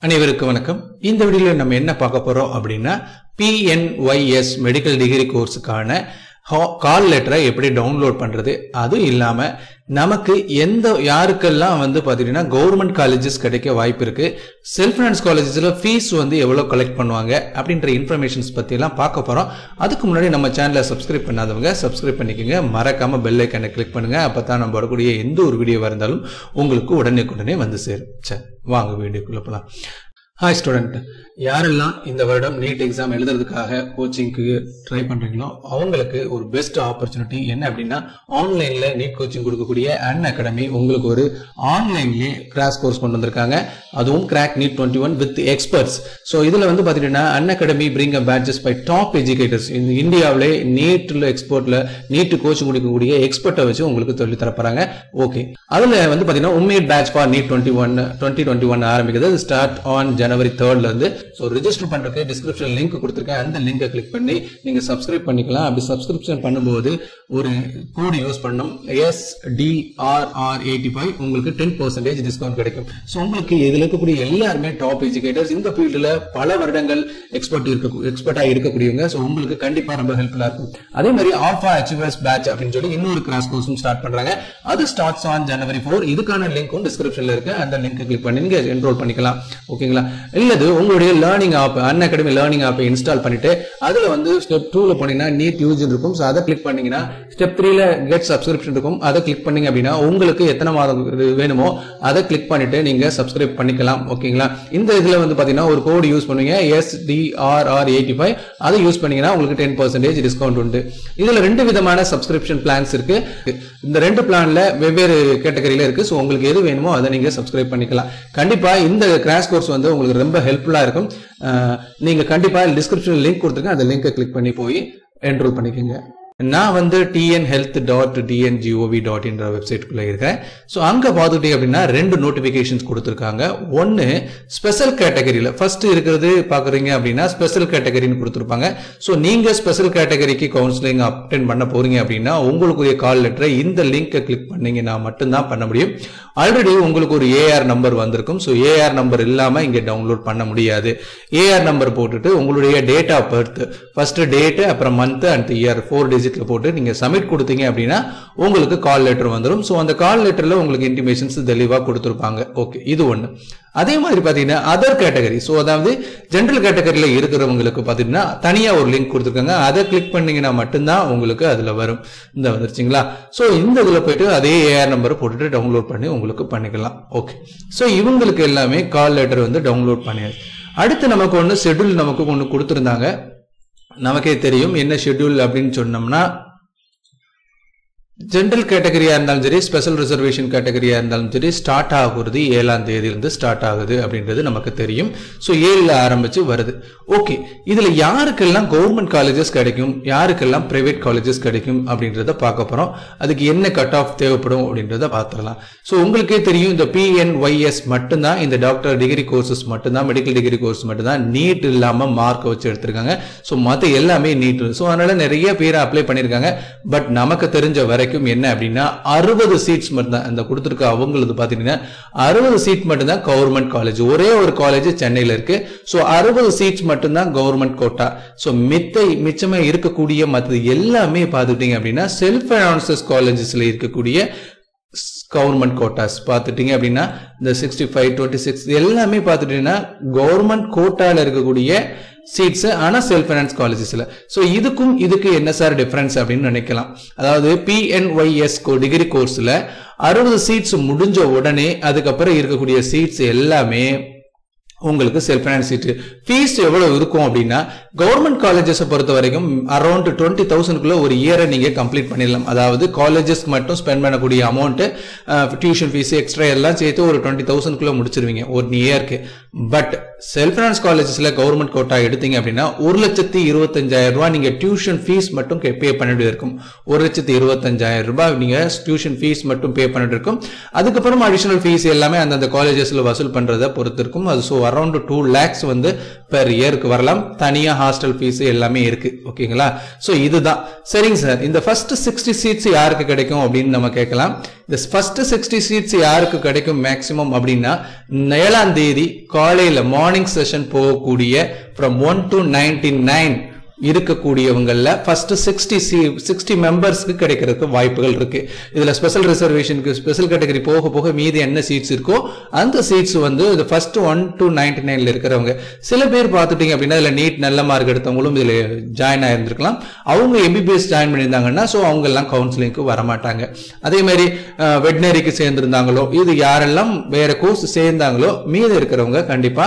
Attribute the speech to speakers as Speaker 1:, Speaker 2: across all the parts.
Speaker 1: அனைவருக்கும் வணக்கம். இந்த வீடியோல நம்ம என்ன பார்க்க போறோம் அப்படின்னா PNYS மெடிக்கல் டிகிரி கோர்ஸுக்கான கால் லெட்டரை எப்படி டவுன்லோட் பண்றது, அது இல்லாம நமக்கு யாருக்கெல்லாம் பாத்தீங்கன்னா கவர்மெண்ட் காலேஜஸ் கிடைக்க வாய்ப்பு இருக்கு, செல்ஃப் ஃபைனான்ஸ் காலேஜஸ்ல ஃபீஸ் எவ்வளவு கலெக்ட் பண்ணுவாங்க அப்படின்ற இன்ஃபர்மேஷன்ஸ் பத்தி எல்லாம் பார்க்க போறோம். அதுக்கு முன்னாடி நம்ம சேனலை சப்ஸ்கிரைப் பண்ணாதவங்க சப்ஸ்கிரைப் பண்ணிக்கோங்க, மறக்காம பெல் ஐக்கானை கிளிக் பண்ணுங்க. அப்பதான் நம்ம வரக்கூடிய எந்த ஒரு வீடியோவா இருந்தாலும் உங்களுக்கு உடனே வந்து சேரும். சரி, வாங்க வீடியோக்குள்ள போலாம். ஹாய் ஸ்டூடெண்ட், யாரெல்லாம் இந்த வருடம் நீட் எக்ஸாம் எழுதுறதுக்காக கோச்சிங்க்கு ட்ரை பண்றீங்களோ அவங்களுக்கு ஒரு பெஸ்ட் ஆப்பர்ச்சுனிட்டி என்ன அப்படின்னா, ஆன்லைன்ல நீட் கோச்சிங் கொடுக்கக்கூடிய அன் அகாடமி உங்களுக்கு ஒரு ஆன்லைன்லயே கிராஷ் கோர்ஸ் கொண்டு வந்திருக்காங்க. அதுவும் crack NEET 21 with experts. So இதுல பாத்தீங்கன்னா Unacademy bring a batches by top educators. இந்த இந்தியாவிலே நீட்ல எக்ஸ்போர்ட்ல நீட் கோச்சிங் கொடுக்கக்கூடிய எக்ஸ்பர்ட்டை வச்சு உங்களுக்கு சொல்லி தரப்போறாங்க. ஓகே, அதுல பாத்தீங்கன்னா உம்மேட் பேட்ச் ஃபார் நீட் 2021 ஆரம்பிக்கிறது. ஸ்டார்ட் ஆன் January 3rd இருந்து. சோ ரெஜிஸ்டர் பண்றதுக்கு டிஸ்கிரிப்ஷன் லிங்க் கொடுத்திருக்கேன், அந்த லிங்கை கிளிக் பண்ணி நீங்க சப்ஸ்கிரைப் பண்ணிக்கலாம். அப்படி சப்ஸ்கிரிப்ஷன் பண்ணும்போது ஒரு கோட் யூஸ் பண்ணணும், SDRR85, உங்களுக்கு 10% டிஸ்கவுண்ட் கிடைக்கும். சோ உங்களுக்கு இதுல இருக்கக்கூடிய எல்லாருமே டாப் எஜுகேட்டர்ஸ், இந்த ஃபீல்டுல பல வருடங்கள் எக்ஸ்பர்ட்டா இருக்கக்கூடியவங்க. சோ உங்களுக்கு கண்டிப்பா ரொம்ப ஹெல்ப்ஃபுல்லா இருக்கும். அதே மாதிரி ஆல்பா அச்சீவர்ஸ் பேட்ச் அப்படின்னு சொல்லி இன்னொரு கிராஷ் கோர்ஸும் ஸ்டார்ட் பண்றாங்க. அது ஸ்டார்ட்ஸ் ஆன் January 4. இதுக்கான லிங்க்கும் டிஸ்கிரிப்ஷன்ல இருக்கு, அந்த லிங்கை கிளிக் பண்ணி நீங்க என்ரோல் பண்ணிக்கலாம். ஓகேங்களா? இல்லது உங்களுடைய learning half an academy learning ஆப்பை இன்ஸ்டால் பண்ணிட்டு அதுல ஸ்டெப் 2ல போனீங்கன்னா நீட் யூஜின் இருக்கும். சோ அதை கிளிக் பண்ணீங்கன்னா ஸ்டெப் 3ல கெட் சப்ஸ்கிரிப்ஷன் இருக்கும். அதை கிளிக் பண்ணீங்க அப்படின்னா உங்களுக்கு எத்தனை மாதம் வேணுமோ அதை கிளிக் பண்ணிட்டு நீங்க சப்ஸ்கிரைப் பண்ணிக்கலாம். ஓகேங்களா? இந்த இதுல பாத்தீங்கன்னா ஒரு கோட் யூஸ் பண்ணுவீங்க, SDRR85. அதை யூஸ் பண்ணீங்கன்னா உங்களுக்கு 10% டிஸ்கவுண்ட் உண்டு. இதுல ரெண்டு விதமான சப்ஸ்கிரிப்ஷன் பிளான்ஸ் இருக்கு. இந்த ரெண்டு பிளான்ல வெவ்வேறு கேட்டகரியில இருக்கு. சோ உங்களுக்கு எது வேணுமோ அதை நீங்க சப்ஸ்கிரைப் பண்ணிக்கலாம். கண்டிப்பா இந்த கிராஷ் கோர்ஸ் உங்களுக்கு ரொம்ப ஹெல்ப்ஃபுல்லா இருக்கும். நீங்க கண்டிப்பா டிஸ்கிரிப்ஷன் லிங்க் கொடுத்துருக்கேன், அந்த லிங்கை கிளிக் பண்ணி போய் என்ரோல் பண்ணிக்கோங்க. நான் tnhealth.dngov.in வெப்சைட்குள்ள இருக்கேன். சோ அங்க பாத்துட்டீங்க அப்படின்னா ரெண்டு நோட்டிபிகேஷன்ஸ் கொடுத்திருக்காங்க. ஒன்னு ஸ்பெஷல் கேட்டகரியில ஃபர்ஸ்ட் இருக்கிறது பாக்குறீங்க அப்படின்னா ஸ்பெஷல் கேட்டகரின்னு கொடுத்திருப்பாங்க. சோ நீங்க ஸ்பெஷல் கேட்டகரிக்கு கவுன்சிலிங் அட்டெண்ட் பண்ண போறீங்க அப்படின்னா உங்களுக்குரிய கால் லெட்டரை இந்த லிங்கை கிளிக் பண்ணீங்கன்னா மட்டும்தான் பண்ண முடியும். ஆல்ரெடி உங்களுக்கு ஒரு AR நம்பர் வந்திருக்கும். சோ AR நம்பர் இல்லாம இங்க டவுன்லோட் பண்ண முடியாது. AR நம்பர் போட்டுட்டு உங்களுடைய date of birth, first date, அப்புறம் மந்த் அண்ட் இயர் 4 டிஜிட்ல போட்டு நீங்க சப்மிட் கொடுத்தீங்க அப்படின்னா உங்களுக்கு கால் லெட்டர் வந்துடும். சோ அந்த கால் லெட்டர்ல உங்களுக்கு இன்டிமேஷன்ஸ் தெளிவா கொடுத்திருப்பாங்க. ஓகே, இது ஒண்ணு. அதே மாதிரி பாத்தீங்கன்னா அதர் கேட்டகரி, சோ அதாவது ஜெனரல் கேட்டகரியில இருக்கிறவங்களுக்கு பாத்தீங்கன்னா தனியா ஒரு லிங்க் கொடுத்திருக்காங்க. அதை கிளிக் பண்ணீங்கன்னா மட்டும்தான் உங்களுக்கு அதுல வரும். இந்த வந்துருச்சுங்களா? சோ இந்த இதுல போயிட்டு அதே AR நம்பர் போட்டுட்டு டவுன்லோட் பண்ணி உங்களுக்கு பண்ணிக்கலாம். ஓகே, சோ இவங்களுக்கு எல்லாமே கால் லெட்டர் டவுன்லோட் பண்ணியாச்சு. அடுத்து நமக்கு ஒன்னு ஷெட்யூல் நமக்கு ஒன்னு கொடுத்திருந்தாங்க. நமக்கே தெரியும் என்ன ஷெட்யூல் அப்படின்னு சொன்னோம்னா, ஜெனரல் கேட்டகரியா இருந்தாலும் சரி, ஸ்பெஷல் ரிசர்வேஷன் கேட்டகரியா இருந்தாலும் சரி, ஸ்டார்ட் ஆகுறது 7ஆம் தேதியிலிருந்து ஸ்டார்ட் ஆகுது அப்படின்றது நமக்கு தெரியும். சோ 7ல ஆரம்பிச்சு வருது. ஓகே, இதுல யாருக்கெல்லாம் கவர்மெண்ட் காலேஜஸ் கிடைக்கும், யாருக்கெல்லாம் பிரைவேட் காலேஜஸ் கிடைக்கும் அப்படின்றத பார்க்க போறோம். அதுக்கு என்ன கட் ஆஃப் தேவைப்படும் அப்படின்றத பார்த்துடலாம். சோ உங்களுக்கே தெரியும் இந்த PNYS மட்டும்தான், இந்த டாக்டர் டிகிரி கோர்சஸ் மட்டும்தான், மெடிக்கல் டிகிரி கோர்ஸ் மட்டும்தான் நீட் இல்லாம மார்க் வச்சு எடுத்திருக்காங்க. சோ மத்த எல்லாமே நீட். சோ அதனால நிறைய பேர் அப்ளை பண்ணிருக்காங்க. பட் நமக்கு தெரிஞ்ச வரை என்ன அப்படின்னா 60 சீட்ஸ் மட்டும் தான் இந்த கொடுத்திருக்க. அவங்களுக்கு பாத்தீங்கன்னா 60 சீட் மட்டும் தான் கவர்மெண்ட் காலேஜ். ஒரே ஒரு காலேஜ் சென்னையில இருக்கு. சோ 60 சீட்ஸ் மட்டும் தான் கவர்மெண்ட் கோட்டா. சோ மிச்சமா இருக்கக்கூடிய மற்றது எல்லாமே பாத்துட்டீங்க அப்படின்னா செல்ஃப் ஃபைனான்சஸ் காலேஜஸ்ல இருக்கக்கூடிய கவர்மெண்ட் கோட்டாஸ் பாத்துட்டீங்க அப்படின்னா இந்த 65, 26 எல்லாமே பாத்துட்டீங்கன்னா கவர்மெண்ட் கோட்டால இருக்கக்கூடிய சீட்ஸ், ஆனா செல்ஃப் ஃபைனான்ஸ் காலேஜஸ்ல. சோ இதுக்கு என்ன சார் டிஃபரன்ஸ் அப்படின்னு நினைக்கலாம். அதாவது PNYS டிகிரி கோர்ஸ்ல 60 சீட்ஸ் முடிஞ்ச உடனே அதுக்கப்புறம் இருக்கக்கூடிய சீட்ஸ் எல்லாமே உங்களுக்கு செல்ஃப் ஃபைனான்ஸ் சீட். ஃபீஸ் எவ்வளவு இருக்கும் அப்படின்னா, கவர்மெண்ட் காலேஜஸ் பொறுத்த வரைக்கும் அரௌண்ட் 20,000க்குள்ள ஒரு இயரை நீங்க கம்ப்ளீட் பண்ணிடலாம். அதாவது காலேஜஸ் மட்டும் ஸ்பெண்ட் பண்ணக்கூடிய அமௌண்ட், டியூஷன் ஃபீஸ் எக்ஸ்ட்ரா எல்லாம் சேர்த்து ஒரு 20,000க்குள்ள முடிச்சிருவீங்க ஒரு இயருக்கு. பட் செல்ஃப் ஃபைனான்ஸ் காலேஜஸ்ல கவர்மெண்ட் கோட்டா எடுத்தீங்க அப்படின்னா 1,25,000 ரூபாய் நீங்க டியூஷன் ஃபீஸ் மட்டும் பே பண்ணிட்டு இருக்கும். 1,25,000 ரூபாய் நீங்க டியூஷன் ஃபீஸ் மட்டும் பே பண்ணிட்டு இருக்கும். அதுக்கப்புறம் அடிஷனல் ஃபீஸ் எல்லாமே அந்தந்த காலேஜஸ்ல வசூல் பண்றதை பொறுத்து இருக்கும். அது சோ அரௌண்ட் 2 lakhs வந்து பெர் இயருக்கு வரலாம். தனியா ஹாஸ்டல் ஃபீஸ் எல்லாமே இருக்கு. ஓகேங்களா? சோ இதுதான். சரிங்க சார், இந்த ஃபர்ஸ்ட் 60 சீட்ஸ் யாருக்கு கிடைக்கும் அப்படின்னு நம்ம கேட்கலாம். இந்த ஃபர்ஸ்ட் 60 சீட்ஸ் யாருக்கு கிடைக்கும் மேக்ஸிமம் அப்படின்னா 7ஆம் தேதி காலையில மார்னிங் செஷன் போகக்கூடிய from 1 to 99 இருக்கக்கூடியவங்கள ஃபர்ஸ்ட் 60 மெம்பர்ஸ்க்கு கிடைக்கிறதுக்கு வாய்ப்புகள் இருக்கு. இதுல ஸ்பெஷல் ரிசர்வேஷனுக்கு ஸ்பெஷல் கேட்டகரி போக போக மீதி என்ன சீட்ஸ் இருக்கோ அந்த சீட்ஸ் வந்து ஃபர்ஸ்ட் 1 to 99ல இருக்கிறவங்க. சில பேர் பார்த்துட்டீங்க அப்படின்னா இதுல நீட் நல்ல மார்க் எடுத்தவங்களும் இதுல ஜாயின் ஆயிருந்திருக்கலாம். அவங்க எம்பிபிஎஸ் ஜாயின் பண்ணியிருந்தாங்கன்னா ஸோ அவங்க எல்லாம் கவுன்சிலிங்க்கு வரமாட்டாங்க. அதே மாதிரி வெட்னரிக்கு சேர்ந்திருந்தாங்களோ இது யாரெல்லாம் வேற கோர்ஸ் சேர்ந்தாங்களோ மீதி இருக்கிறவங்க கண்டிப்பா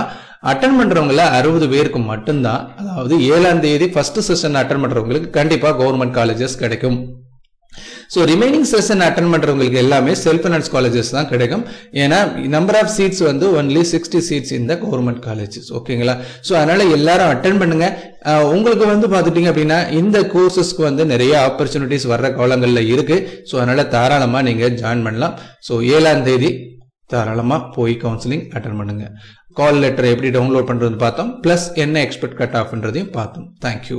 Speaker 1: அட்டன் பண்றவங்கள 60 பேருக்கு மட்டும்தான், அதாவது 7ஆம் தேதி ஃபர்ஸ்ட் செஷன் அட்டன் பண்றவங்களுக்கு கண்டிப்பா கவர்மெண்ட் காலேஜஸ் கிடைக்கும். ஸோ ரிமைனிங் செஷன் அட்டன் பண்றவங்களுக்கு எல்லாமே செல்ஃப் ஃபைனான்ஸ் காலேஜஸ் தான் கிடைக்கும். ஏன்னா நம்பர் ஆஃப் சீட்ஸ் வந்து ஒன்லி 60 சீட்ஸ் இந்த கவர்மெண்ட் காலேஜஸ். ஓகேங்களா? ஸோ அதனால எல்லாரும் அட்டன் பண்ணுங்க. உங்களுக்கு வந்து பார்த்துட்டீங்க அப்படின்னா இந்த கோர்சஸ்க்கு வந்து நிறைய ஆப்பர்ச்சுனிட்டிஸ் வர்ற காலங்கள்ல இருக்கு. ஸோ அதனால தாராளமா நீங்க ஜாயின் பண்ணலாம். ஸோ 7ஆம் தேதி தாராளமா போய் கவுன்சிலிங் அட்டன் பண்ணுங்க. கால் லெட்டர் எப்படி டவுன்லோட் பண்றது பார்த்தோம், பிளஸ் என்ன எக்ஸ்பெக்ட் கட் ஆஃப்ன்றதையும் பார்த்தோம். தேங்க்யூ.